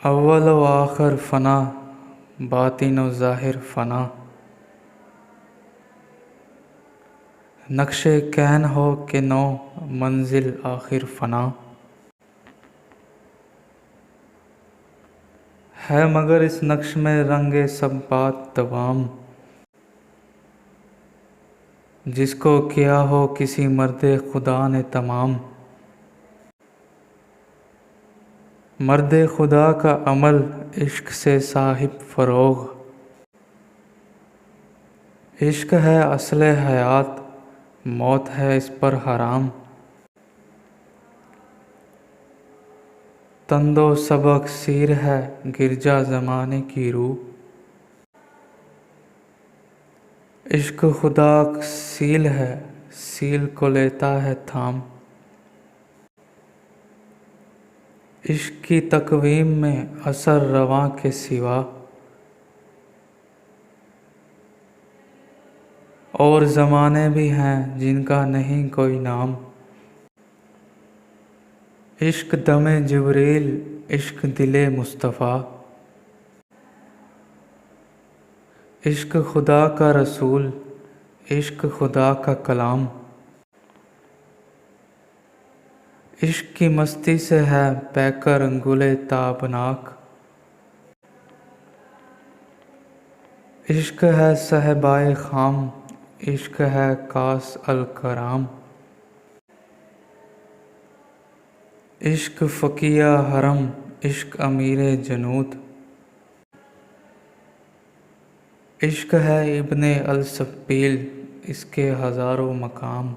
اول و آخر فنا، باطن و ظاہر فنا، نقش کہن ہو کہ نو منزل آخر فنا، ہے مگر اس نقش میں رنگ سب بات دوام، جس کو کیا ہو کسی مرد خدا نے تمام۔ مرد خدا کا عمل عشق سے صاحب فروغ، عشق ہے اصل حیات، موت ہے اس پر حرام۔ تند و سبک سیر ہے گرجا زمانے کی روح، عشق خدا سیل ہے سیل کو لیتا ہے تھام۔ عشق کی تقویم میں اثر رواں کے سوا، اور زمانے بھی ہیں جن کا نہیں کوئی نام۔ عشق دم جبریل، عشق دل مصطفیٰ، عشق خدا کا رسول، عشق خدا کا کلام۔ عشق کی مستی سے ہے پیکر گل تابناک، عشق ہے صہبائے خام، عشق ہے کاس الکرام۔ عشق فقیہ حرم، عشق امیر جنود، عشق ہے ابن السبیل، اس کے ہزاروں مقام۔